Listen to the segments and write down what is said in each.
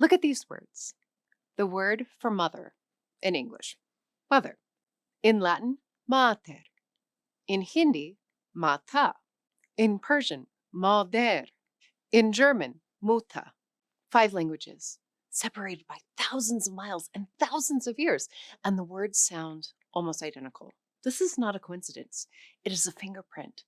Look at these words. The word for mother in English, mother. In Latin, mater. In Hindi, mata. In Persian, mader. In German, muta. 5 languages, separated by thousands of miles and thousands of years, and the words sound almost identical. This is not a coincidence. It is a fingerprint,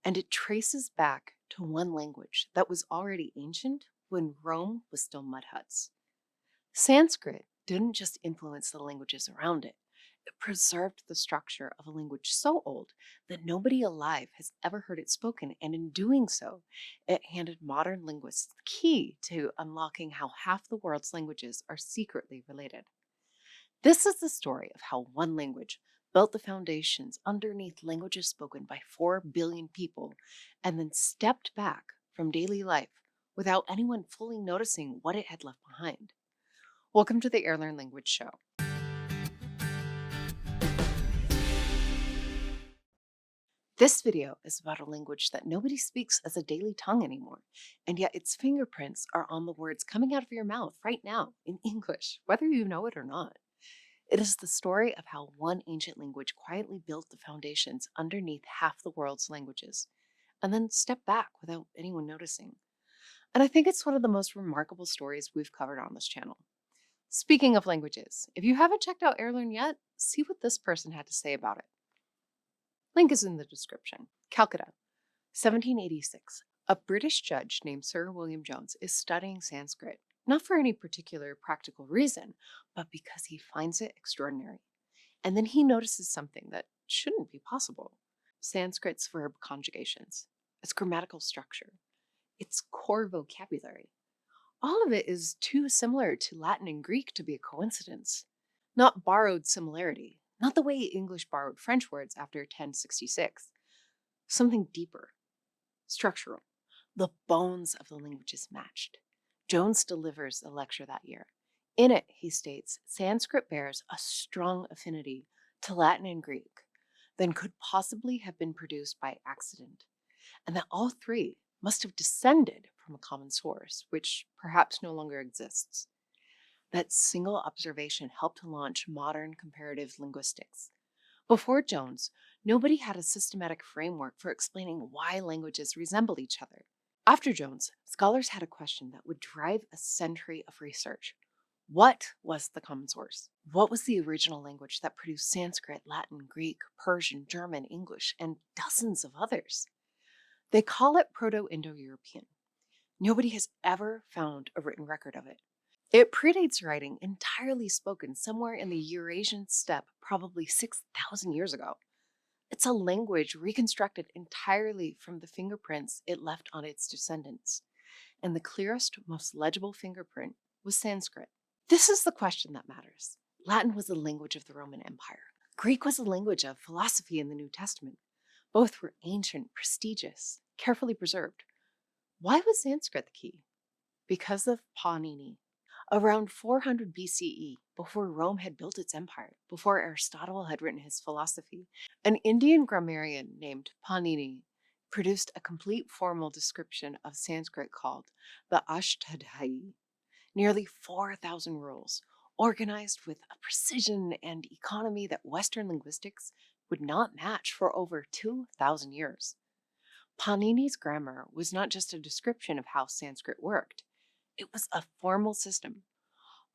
and it traces back to one language that was already ancient when Rome was still mud huts. Sanskrit didn't just influence the languages around it, it preserved the structure of a language so old that nobody alive has ever heard it spoken, and in doing so, it handed modern linguists the key to unlocking how half the world's languages are secretly related. This is the story of how one language built the foundations underneath languages spoken by 4 billion people and then stepped back from daily life without anyone fully noticing what it had left behind. Welcome to the Airlearn Language Show. This video is about a language that nobody speaks as a daily tongue anymore, and yet its fingerprints are on the words coming out of your mouth right now in English, whether you know it or not. It is the story of how one ancient language quietly built the foundations underneath half the world's languages, and then stepped back without anyone noticing. And I think it's one of the most remarkable stories we've covered on this channel. Speaking of languages, if you haven't checked out Airlearn yet, see what this person had to say about it. Link is in the description. Calcutta, 1786. A British judge named Sir William Jones is studying Sanskrit, not for any particular practical reason, but because he finds it extraordinary. And then he notices something that shouldn't be possible. Sanskrit's verb conjugations, its grammatical structure, its core vocabulary. All of it is too similar to Latin and Greek to be a coincidence. Not borrowed similarity, not the way English borrowed French words after 1066. Something deeper, structural. The bones of the languages matched. Jones delivers a lecture that year. In it, he states, Sanskrit bears a strong affinity to Latin and Greek, than could possibly have been produced by accident, and that all three must have descended from a common source, which perhaps no longer exists. That single observation helped to launch modern comparative linguistics. Before Jones, nobody had a systematic framework for explaining why languages resemble each other. After Jones, scholars had a question that would drive a century of research. What was the common source? What was the original language that produced Sanskrit, Latin, Greek, Persian, German, English, and dozens of others? They call it Proto-Indo-European. Nobody has ever found a written record of it. It predates writing entirely spoken somewhere in the Eurasian steppe probably 6,000 years ago. It's a language reconstructed entirely from the fingerprints it left on its descendants. And the clearest, most legible fingerprint was Sanskrit. This is the question that matters. Latin was the language of the Roman Empire. Greek was the language of philosophy in the New Testament. Both were ancient, prestigious, carefully preserved. Why was Sanskrit the key? Because of Panini. Around 400 BCE, before Rome had built its empire, before Aristotle had written his philosophy, an Indian grammarian named Panini produced a complete formal description of Sanskrit called the Ashtadhyayi. Nearly 4,000 rules, organized with a precision and economy that Western linguistics would not match for over 2,000 years. Panini's grammar was not just a description of how Sanskrit worked. It was a formal system,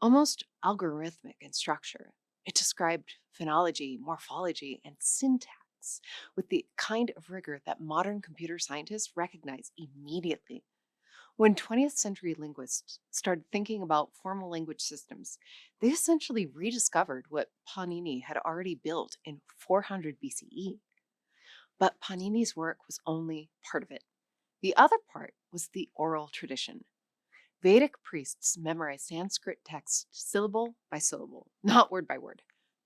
almost algorithmic in structure. It described phonology, morphology, and syntax with the kind of rigor that modern computer scientists recognize immediately. When 20th century linguists started thinking about formal language systems, they essentially rediscovered what Panini had already built in 400 BCE. But Panini's work was only part of it. The other part was the oral tradition. Vedic priests memorized Sanskrit texts syllable by syllable, not word by word,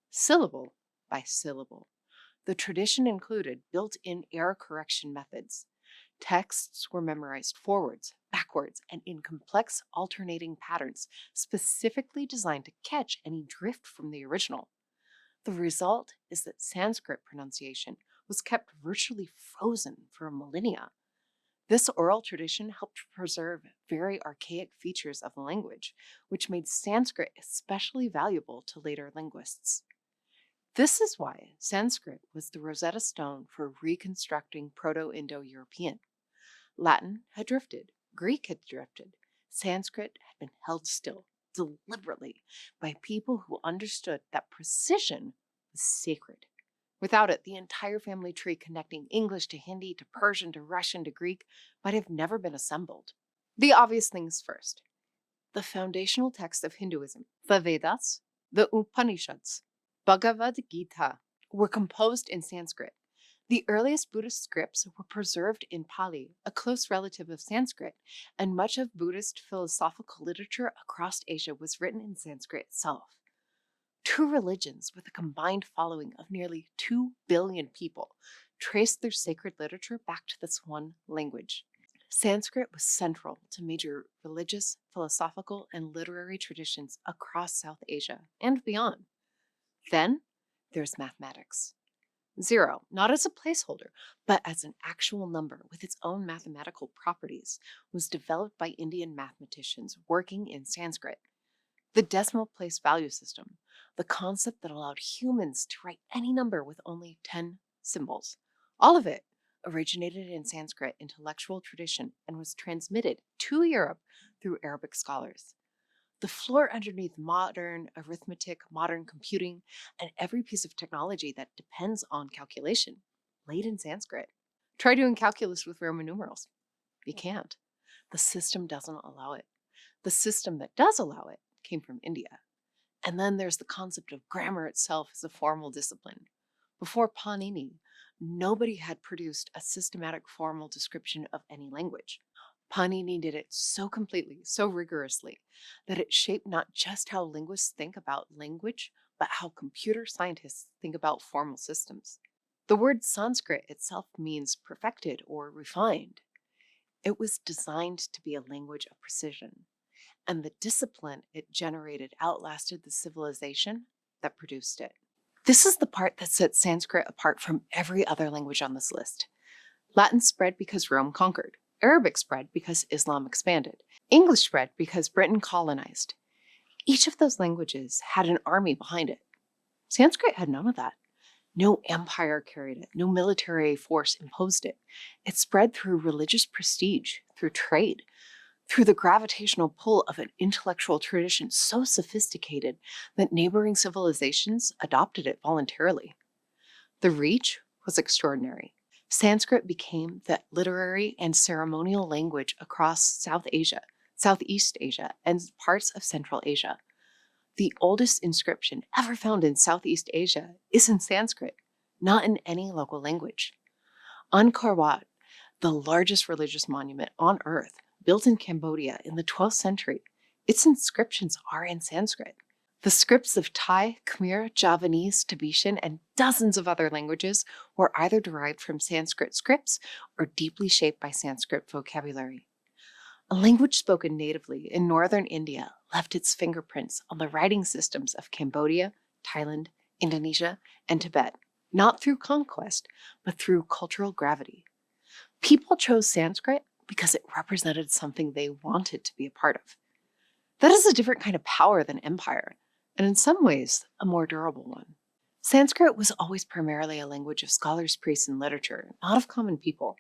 syllable by syllable. The tradition included built-in error correction methods. Texts were memorized forwards, backwards, and in complex alternating patterns specifically designed to catch any drift from the original. The result is that Sanskrit pronunciation was kept virtually frozen for millennia. This oral tradition helped preserve very archaic features of the language, which made Sanskrit especially valuable to later linguists. This is why Sanskrit was the Rosetta Stone for reconstructing Proto Indo European. Latin had drifted, Greek had drifted, Sanskrit had been held still, deliberately, by people who understood that precision was sacred. Without it, the entire family tree connecting English to Hindi to Persian to Russian to Greek might have never been assembled. The obvious things first. The foundational texts of Hinduism, the Vedas, the Upanishads, Bhagavad Gita, were composed in Sanskrit. The earliest Buddhist scripts were preserved in Pali, a close relative of Sanskrit, and much of Buddhist philosophical literature across Asia was written in Sanskrit itself. Two religions with a combined following of nearly 2 billion people traced their sacred literature back to this one language. Sanskrit was central to major religious, philosophical, and literary traditions across South Asia and beyond. Then there's mathematics. 0, not as a placeholder, but as an actual number with its own mathematical properties, was developed by Indian mathematicians working in Sanskrit. The decimal place value system, the concept that allowed humans to write any number with only 10 symbols. All of it originated in Sanskrit intellectual tradition and was transmitted to Europe through Arabic scholars. The floor underneath modern arithmetic, modern computing, and every piece of technology that depends on calculation laid in Sanskrit. Try doing calculus with Roman numerals. You can't. The system doesn't allow it. The system that does allow it came from India. And then there's the concept of grammar itself as a formal discipline. Before Panini, nobody had produced a systematic formal description of any language. Panini did it so completely, so rigorously, that it shaped not just how linguists think about language, but how computer scientists think about formal systems. The word Sanskrit itself means perfected or refined. It was designed to be a language of precision, and the discipline it generated outlasted the civilization that produced it. This is the part that sets Sanskrit apart from every other language on this list. Latin spread because Rome conquered. Arabic spread because Islam expanded. English spread because Britain colonized. Each of those languages had an army behind it. Sanskrit had none of that. No empire carried it. No military force imposed it. It spread through religious prestige, through trade, through the gravitational pull of an intellectual tradition so sophisticated that neighboring civilizations adopted it voluntarily. The reach was extraordinary. Sanskrit became the literary and ceremonial language across South Asia, Southeast Asia, and parts of Central Asia. The oldest inscription ever found in Southeast Asia is in Sanskrit, not in any local language. Angkor Wat, the largest religious monument on Earth, built in Cambodia in the 12th century, its inscriptions are in Sanskrit. The scripts of Thai, Khmer, Javanese, Tibetan, and dozens of other languages were either derived from Sanskrit scripts or deeply shaped by Sanskrit vocabulary. A language spoken natively in northern India left its fingerprints on the writing systems of Cambodia, Thailand, Indonesia, and Tibet, not through conquest, but through cultural gravity. People chose Sanskrit because it represented something they wanted to be a part of. That is a different kind of power than empire, and in some ways, a more durable one. Sanskrit was always primarily a language of scholars, priests, and literature, not of common people.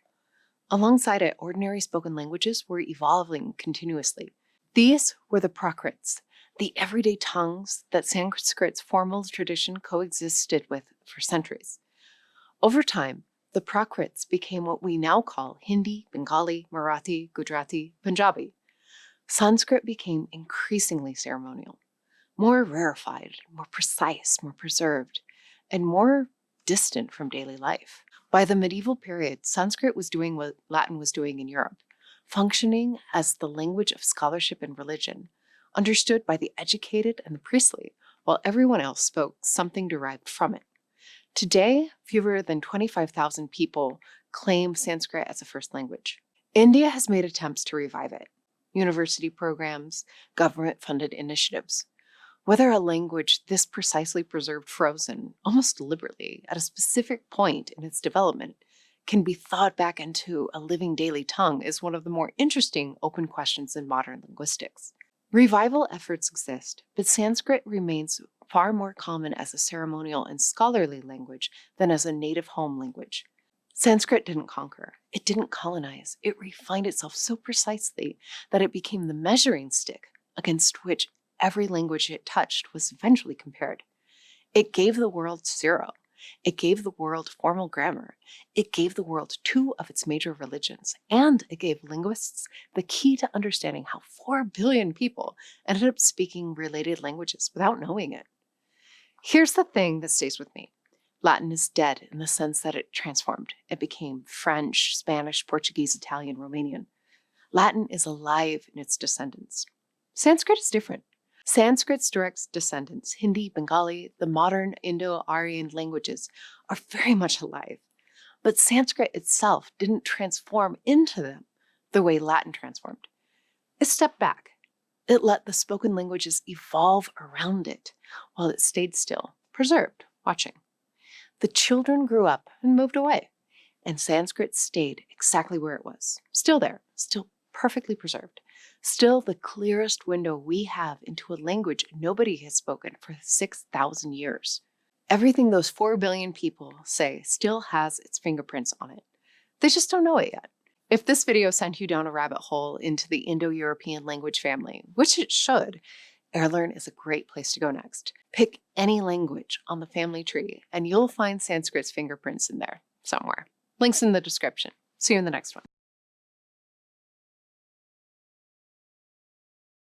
Alongside it, ordinary spoken languages were evolving continuously. These were the Prakrits, the everyday tongues that Sanskrit's formal tradition coexisted with for centuries. Over time, the Prakrits became what we now call Hindi, Bengali, Marathi, Gujarati, Punjabi. Sanskrit became increasingly ceremonial, more rarefied, more precise, more preserved, and more distant from daily life. By the medieval period, Sanskrit was doing what Latin was doing in Europe, functioning as the language of scholarship and religion, understood by the educated and the priestly, while everyone else spoke something derived from it. Today, fewer than 25,000 people claim Sanskrit as a first language. India has made attempts to revive it. University programs, government-funded initiatives. Whether a language this precisely preserved frozen, almost deliberately, at a specific point in its development, can be thought back into a living daily tongue is one of the more interesting open questions in modern linguistics. Revival efforts exist, but Sanskrit remains far more common as a ceremonial and scholarly language than as a native home language. Sanskrit didn't conquer, it didn't colonize, it refined itself so precisely that it became the measuring stick against which every language it touched was eventually compared. It gave the world zero. It gave the world formal grammar. It gave the world two of its major religions. And it gave linguists the key to understanding how 4 billion people ended up speaking related languages without knowing it. Here's the thing that stays with me. Latin is dead in the sense that it transformed. It became French, Spanish, Portuguese, Italian, Romanian. Latin is alive in its descendants. Sanskrit is different. Sanskrit's direct descendants, Hindi, Bengali, the modern Indo-Aryan languages, are very much alive. But Sanskrit itself didn't transform into them the way Latin transformed. It stepped back. It let the spoken languages evolve around it while it stayed still, preserved, watching. The children grew up and moved away, and Sanskrit stayed exactly where it was, still there, still perfectly preserved, still the clearest window we have into a language nobody has spoken for 6,000 years. Everything those 4 billion people say still has its fingerprints on it. They just don't know it yet. If this video sent you down a rabbit hole into the Indo-European language family, which it should, Airlearn is a great place to go next. Pick any language on the family tree, and you'll find Sanskrit's fingerprints in there somewhere. Links in the description. See you in the next one.